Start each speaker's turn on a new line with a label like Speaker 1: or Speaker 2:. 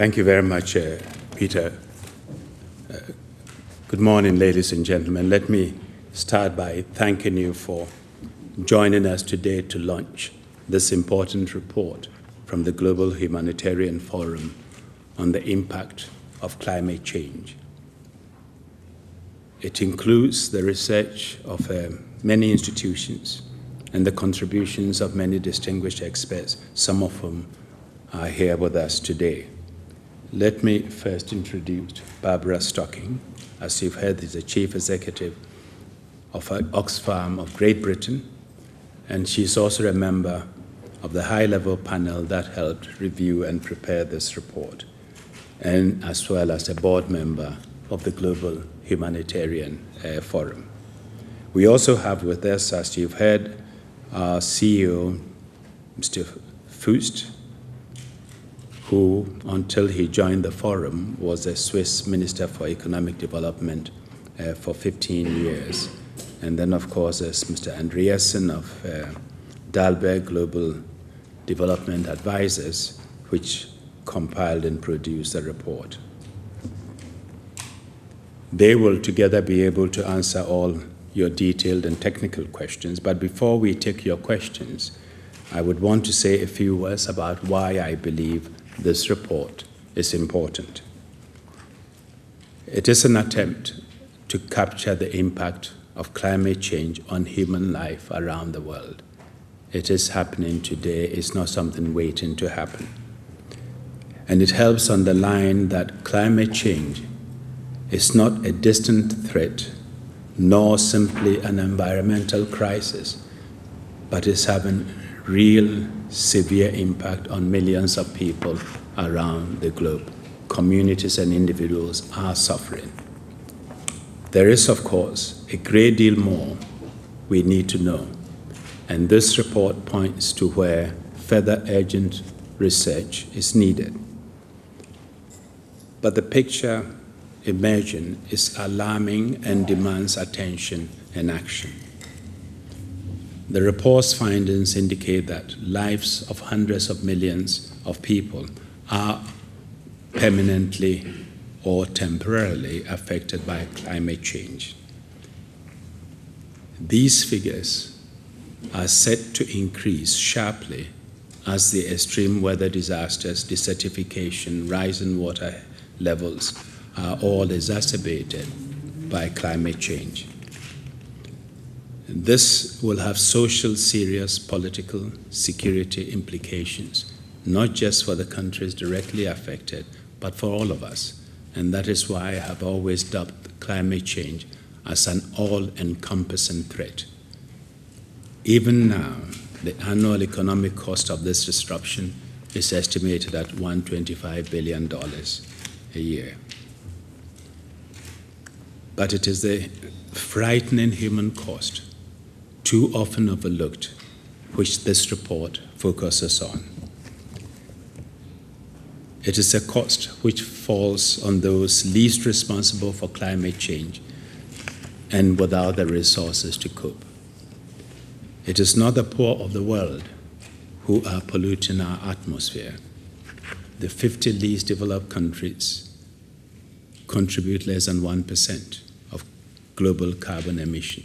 Speaker 1: Thank you very much, Peter. Good morning, ladies and gentlemen. Let me start by thanking you for joining us today to launch this important report from the Global Humanitarian Forum on the impact of climate change. It includes the research of many institutions and the contributions of many distinguished experts, some of whom are here with us today. Let me first introduce Barbara Stocking. As you've heard, is the Chief Executive of Oxfam of Great Britain, and she's also a member of the high-level panel that helped review and prepare this report, and as well as a board member of the Global Humanitarian Forum. We also have with us, as you've heard, our CEO, Mr. Fust, who, until he joined the forum, was a Swiss Minister for Economic Development for 15 years. And then, of course, there's Mr. Andreasen of Dalberg Global Development Advisors, which compiled and produced the report. They will together be able to answer all your detailed and technical questions. But before we take your questions, I would want to say a few words about why I believe this report is important. It is an attempt to capture the impact of climate change on human life around the world. It is happening today. It's not something waiting to happen. And it helps underline that climate change is not a distant threat, nor simply an environmental crisis, but is having real severe impact on millions of people around the globe. Communities and individuals are suffering. There is, of course, a great deal more we need to know, and this report points to where further urgent research is needed. But the picture emerging is alarming and demands attention and action. The report's findings indicate that lives of hundreds of millions of people are permanently or temporarily affected by climate change. These figures are set to increase sharply as the extreme weather disasters, desertification, rising water levels are all exacerbated by climate change. This will have serious political security implications, not just for the countries directly affected, but for all of us. And that is why I have always dubbed climate change as an all-encompassing threat. Even now, the annual economic cost of this disruption is estimated at $125 billion a year. But it is the frightening human cost, too often overlooked, which this report focuses on. It is a cost which falls on those least responsible for climate change and without the resources to cope. It is not the poor of the world who are polluting our atmosphere. The 50 least developed countries contribute less than 1% of global carbon emissions.